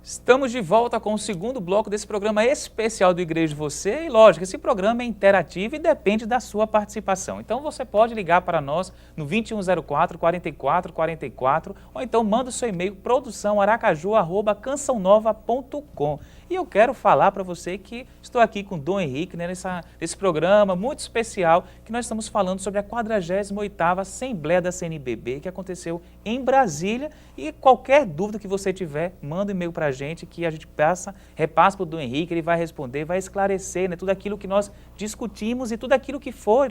Estamos de volta com o segundo bloco desse programa especial do Igreja de Você. E lógico, esse programa é interativo e depende da sua participação. Então você pode ligar para nós no 2104-4444 ou então manda o seu e-mail produçãoaracaju@cançãonova.com. E eu quero falar para você que estou aqui com o Dom Henrique, né, nesse programa muito especial que nós estamos falando sobre a 48ª Assembleia da CNBB que aconteceu em Brasília. E qualquer dúvida que você tiver, manda um e-mail para a gente que a gente repassa para o Dom Henrique, ele vai responder, vai esclarecer, né, tudo aquilo que nós discutimos e tudo aquilo que foi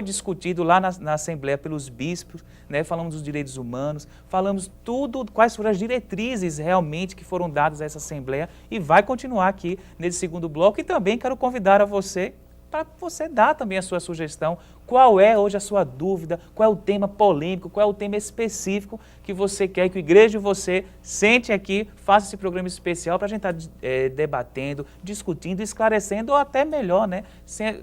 discutido lá na Assembleia pelos bispos, né, falamos dos direitos humanos, falamos tudo, quais foram as diretrizes realmente que foram dadas a essa Assembleia e vai continuar aqui nesse segundo bloco. E também quero convidar a você para você dar também a sua sugestão, qual é hoje a sua dúvida, qual é o tema polêmico, qual é o tema específico que você quer que o Igreja de Você sente aqui, faça esse programa especial para a gente estar debatendo, discutindo, esclarecendo ou até melhor, né,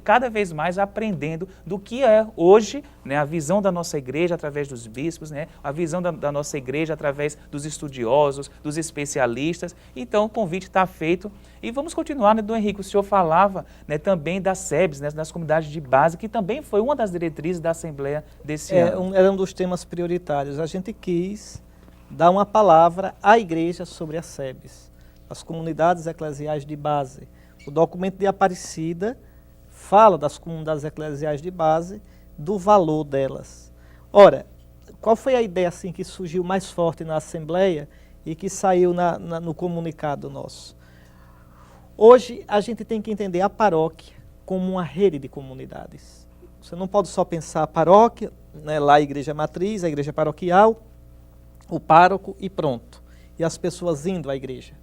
cada vez mais aprendendo do que é hoje, né, a visão da nossa igreja através dos bispos, né, a visão da nossa igreja através dos estudiosos, dos especialistas. Então o convite está feito e vamos continuar, né, Dom Henrique, o senhor falava, né, também das SEBs, né, das comunidades de base, que também foi uma das diretrizes da Assembleia desse ano. Era um dos temas prioritários. A gente quis dar uma palavra à igreja sobre as SEBs, as comunidades eclesiais de base. O documento de Aparecida fala das comunidades eclesiais de base, do valor delas. Ora, qual foi a ideia assim, que surgiu mais forte na Assembleia e que saiu no comunicado nosso? Hoje a gente tem que entender a paróquia como uma rede de comunidades. Você não pode só pensar a paróquia, né, lá a igreja matriz, a igreja paroquial, o pároco e pronto. E as pessoas indo à igreja.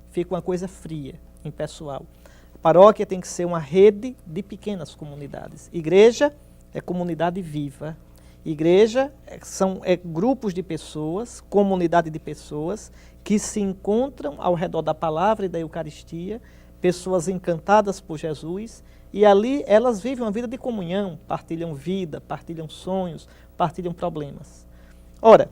Fica uma coisa fria, impessoal. A paróquia tem que ser uma rede de pequenas comunidades. Igreja é comunidade viva. Igreja são grupos de pessoas, comunidade de pessoas que se encontram ao redor da palavra e da Eucaristia, pessoas encantadas por Jesus, e ali elas vivem uma vida de comunhão, partilham vida, partilham sonhos, partilham problemas. Ora,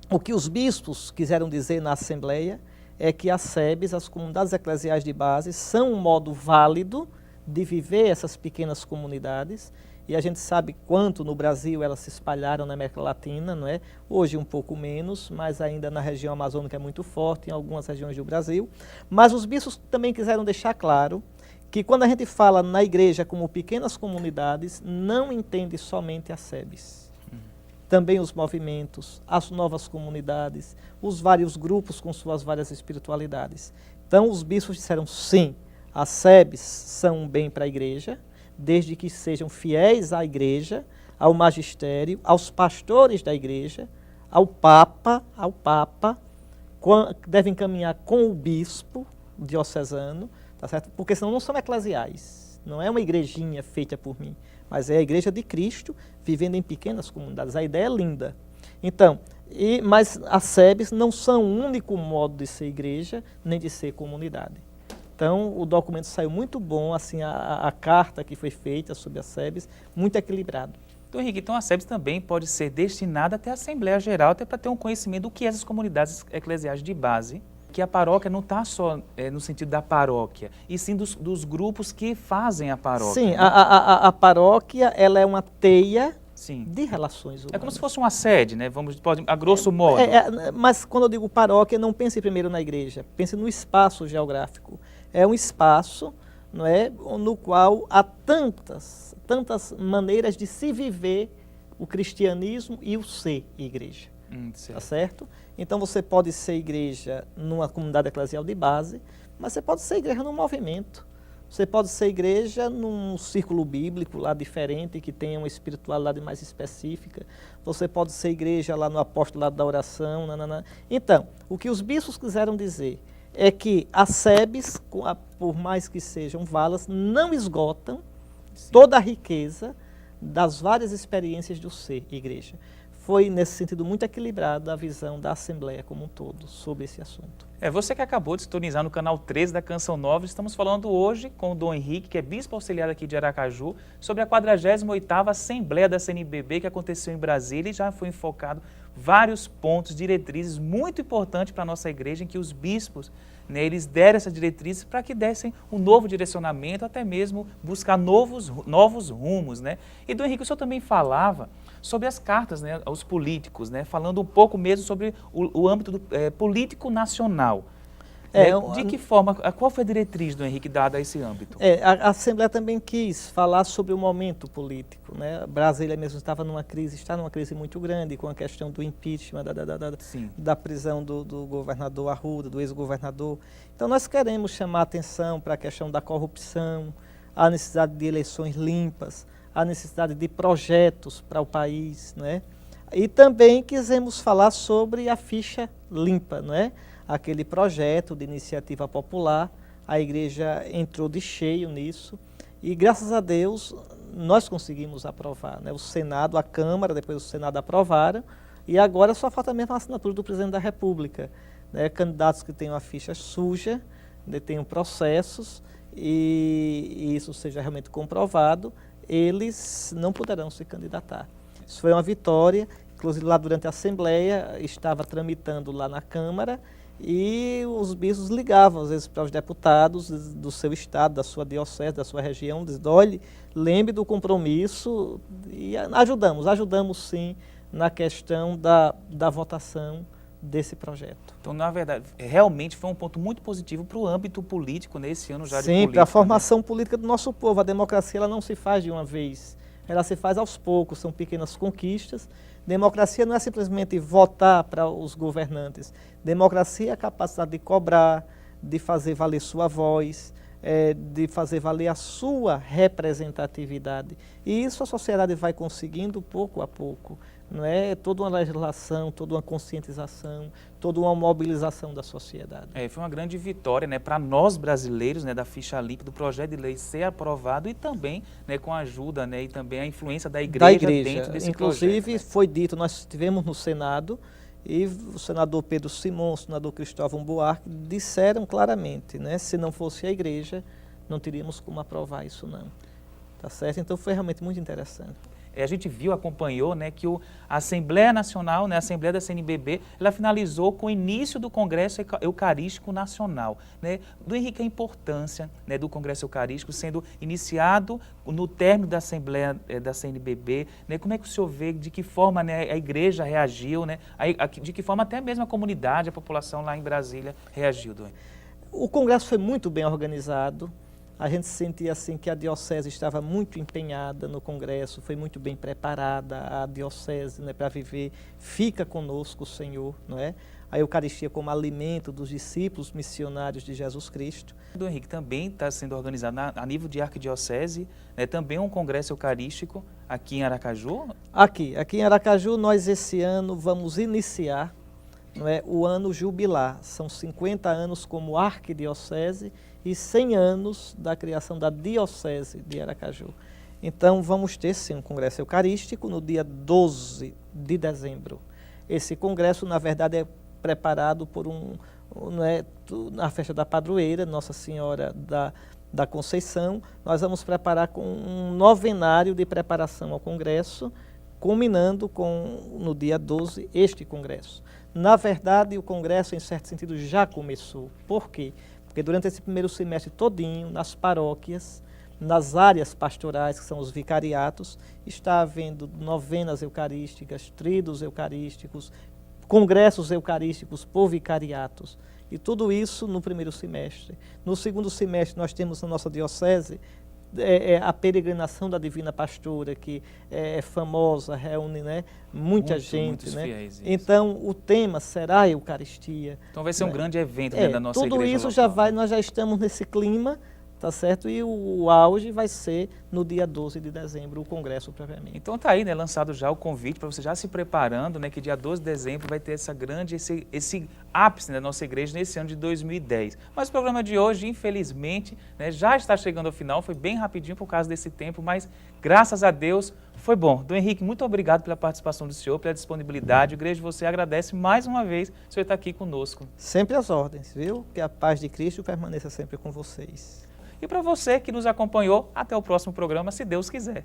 o que os bispos quiseram dizer na Assembleia é que as SEBs, as comunidades eclesiais de base, são um modo válido de viver essas pequenas comunidades, e a gente sabe quanto no Brasil elas se espalharam na América Latina, não é? Hoje um pouco menos, mas ainda na região amazônica é muito forte, em algumas regiões do Brasil. Mas os bispos também quiseram deixar claro que quando a gente fala na igreja como pequenas comunidades, não entende somente as SEBs. Também os movimentos, as novas comunidades, os vários grupos com suas várias espiritualidades. Então os bispos disseram sim, as SEBs são um bem para a igreja, desde que sejam fiéis à igreja, ao magistério, aos pastores da igreja, ao Papa, devem caminhar com o bispo diocesano, tá certo? Porque senão não são eclesiais, não é uma igrejinha feita por mim, mas é a igreja de Cristo vivendo em pequenas comunidades. A ideia é linda. Então, mas as SEBs não são o único modo de ser igreja, nem de ser comunidade. Então, o documento saiu muito bom, assim, a carta que foi feita sobre as SEBs, muito equilibrado. Então, Henrique, então a SEBs também pode ser destinada até a Assembleia Geral, até para ter um conhecimento do que essas comunidades eclesiais de base, que a paróquia não está só no sentido da paróquia, e sim dos grupos que fazem a paróquia. Sim, né? a paróquia ela é uma teia Sim. de relações humanas. É como se fosse uma sede, né? Pode, a grosso modo. Mas quando eu digo paróquia, não pense primeiro na igreja, pense no espaço geográfico. É um espaço, não é, no qual há tantas maneiras de se viver o cristianismo e o ser igreja. Tá certo? Então você pode ser igreja numa comunidade eclesial de base, mas você pode ser igreja num movimento. Você pode ser igreja num círculo bíblico lá diferente, que tenha uma espiritualidade mais específica. Você pode ser igreja lá no apostolado da oração. Então, o que os bispos quiseram dizer é que as SEBs, por mais que sejam valas, não esgotam toda a riqueza das várias experiências do ser igreja. Foi, nesse sentido, muito equilibrada a visão da Assembleia como um todo sobre esse assunto. Você que acabou de sintonizar no canal 13 da Canção Nova, estamos falando hoje com o Dom Henrique, que é bispo auxiliar aqui de Aracaju, sobre a 48ª Assembleia da CNBB que aconteceu em Brasília e já foi enfocado vários pontos, diretrizes muito importantes para a nossa igreja, em que os bispos, né, eles deram essas diretrizes para que dessem um novo direcionamento, até mesmo buscar novos rumos, né? E, Dom Henrique, o senhor também falava sobre as cartas, né, aos políticos, né, falando um pouco mesmo sobre o âmbito político nacional. De que forma, qual foi a diretriz, Dom Henrique, dada a esse âmbito? A Assembleia também quis falar sobre o momento político, né? Brasília mesmo estava numa crise, está numa crise muito grande com a questão do impeachment, da prisão do governador Arruda, do ex-governador. Então nós queremos chamar a atenção para a questão da corrupção, a necessidade de eleições limpas, a necessidade de projetos para o país, né? E também quisemos falar sobre a ficha limpa, né? Aquele projeto de iniciativa popular, a igreja entrou de cheio nisso e, graças a Deus, nós conseguimos aprovar, né? O Senado, a Câmara, depois o Senado aprovaram e agora só falta mesmo a assinatura do presidente da República, né? Candidatos que tenham a ficha suja, né? Tenham processos e isso seja realmente comprovado, eles não poderão se candidatar. Isso foi uma vitória, inclusive lá durante a Assembleia, estava tramitando lá na Câmara, e os bispos ligavam, às vezes, para os deputados do seu estado, da sua diocese, da sua região, dizendo, olhe, lembre do compromisso, e ajudamos sim na questão da votação desse projeto. Então, na verdade, realmente foi um ponto muito positivo para o âmbito político nesse ano já de política. Sim, para a formação política do nosso povo. A democracia ela não se faz de uma vez, ela se faz aos poucos, são pequenas conquistas. Democracia não é simplesmente votar para os governantes. Democracia é a capacidade de cobrar, de fazer valer sua voz, de fazer valer a sua representatividade. E isso a sociedade vai conseguindo pouco a pouco. Não é toda uma legislação, toda uma conscientização, toda uma mobilização da sociedade. Foi uma grande vitória, né, para nós brasileiros, né, da ficha limpa, do projeto de lei ser aprovado e também, né, com a ajuda, né, e também a influência da igreja dentro desse Inclusive, projeto, né? Foi dito, nós estivemos no Senado e o senador Pedro Simon, o senador Cristóvão Buarque disseram claramente, né, se não fosse a igreja, não teríamos como aprovar isso não. Tá certo? Então foi realmente muito interessante. A gente viu, acompanhou, né, que a Assembleia Nacional, né, a Assembleia da CNBB, ela finalizou com o início do Congresso Eucarístico Nacional. Né? Dom Henrique, a importância, né, do Congresso Eucarístico sendo iniciado no término da Assembleia da CNBB, né? Como é que o senhor vê, de que forma, né, a igreja reagiu, né? De que forma até mesmo a comunidade, a população lá em Brasília reagiu, Dom Henrique? O Congresso foi muito bem organizado. A gente sentia assim que a diocese estava muito empenhada no Congresso, foi muito bem preparada a diocese, né, para viver. Fica conosco o Senhor, não é? A Eucaristia como alimento dos discípulos missionários de Jesus Cristo. Dom Henrique, também está sendo organizado a nível de arquidiocese, né, também um congresso eucarístico aqui em Aracaju? Aqui em Aracaju nós esse ano vamos iniciar, não é, o ano jubilar. São 50 anos como arquidiocese e 100 anos da criação da Diocese de Aracaju. Então vamos ter sim um congresso eucarístico no dia 12 de dezembro. Esse congresso, na verdade, é preparado por na festa da padroeira, Nossa Senhora da Conceição. Nós vamos preparar com um novenário de preparação ao congresso, culminando no dia 12 este congresso. Na verdade, o congresso, em certo sentido, já começou. Por quê? Porque durante esse primeiro semestre todinho, nas paróquias, nas áreas pastorais, que são os vicariatos, está havendo novenas eucarísticas, tríduos eucarísticos, congressos eucarísticos por vicariatos. E tudo isso no primeiro semestre. No segundo semestre, nós temos na nossa diocese a peregrinação da Divina Pastora, que é famosa, reúne, né, muita gente. Né? Fiéis, então, o tema será a Eucaristia. Então vai ser um grande evento, né, da nossa tudo igreja isso local. nós já estamos nesse clima, tá certo? E o auge vai ser no dia 12 de dezembro, o congresso propriamente. Então tá aí, né, lançado já o convite para você já se preparando, né, que dia 12 de dezembro vai ter esse ápice, né, da nossa igreja nesse ano de 2010. Mas o programa de hoje, infelizmente, né, já está chegando ao final, foi bem rapidinho por causa desse tempo, mas graças a Deus foi bom. Dom Henrique, muito obrigado pela participação do senhor, pela disponibilidade. A igreja, você agradece mais uma vez o senhor estar aqui conosco. Sempre às ordens, viu? Que a paz de Cristo permaneça sempre com vocês. E para você que nos acompanhou, até o próximo programa, se Deus quiser.